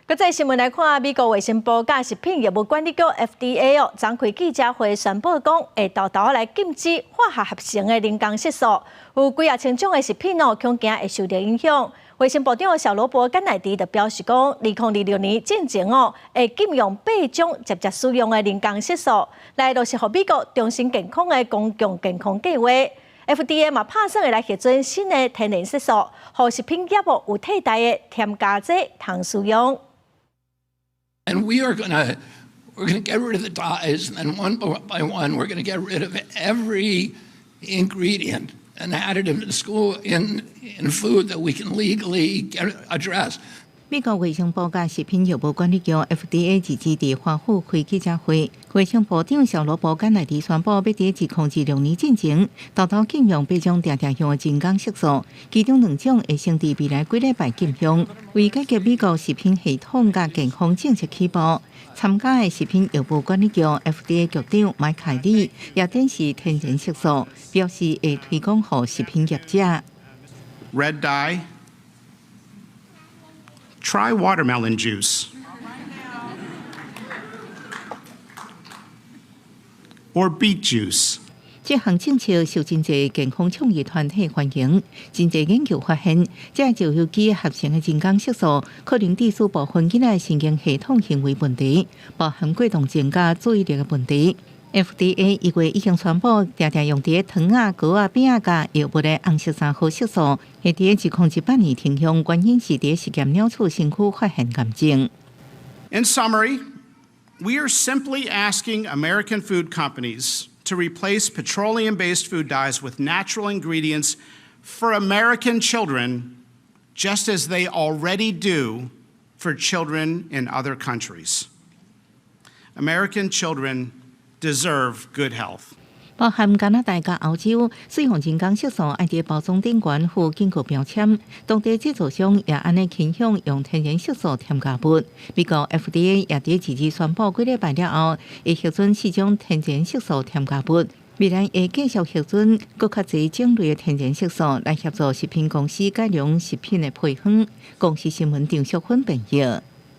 国际新闻来看，美国卫生部甲食品业务管理局 FDA 召开记者会，宣布讲会豆豆来禁止化学合成的人工色素，有几啊千种的食品恐惊会受到影响。卫生部长小罗伯甘乃迪就表示讲，2026年进前会禁用8种直接使用的人工色素，来就是予美国重新健康的公共健康计划。FDA 嘛打算会来核准新的天然色素，予食品业务有替代的添加剂通使用。And we're gonna get rid of the dyes, and then one by one, we're gonna get rid of every ingredient and additive in school in food that we can legally address. 美国卫生部甲食品药物管理局 FDA 自治伫华府开记者会，卫生部长小罗伯甘乃迪宣布，要伫2026年进前，豆豆禁用8种常用的人工色素，其中2种会先伫未来几礼拜禁用。为解决美国食品系统甲健康政策起步，参加的食品药物管理局 FDA 局长麦凯利也展示天然色素，表示会推广予食品业者。Red dye. Try watermelon juice. Or beet juice. 这项政策受真侪健康倡议团体欢迎。真侪研究发现，这照相机合成的人工色素可能致使部分囡仔神经系统行为问题，包含过动症甲注意力的问题。FDA 1月已经宣布，常用伫糖啊、糕啊、饼啊甲药物的红色3号色素，会伫2018年停用，原因是伫实验鸟鼠身躯发现癌症。In summary, we are simply asking American food companies to replace petroleum-based food dyes with natural ingredients for American children, just as they already do for children in other countries. American children deserve good health. 包含加拿大甲澳洲使用人工色素，爱伫包装顶缘附警告标签。当地制造商也安尼倾向用天然色素添加物。美国 FDA 也伫自治宣布几礼拜了后，会核准4种天然色素添加物。未来会继续核准更较侪种类的天然色素，来协助食品公司改良食品的配方。公司新闻张淑芬编译。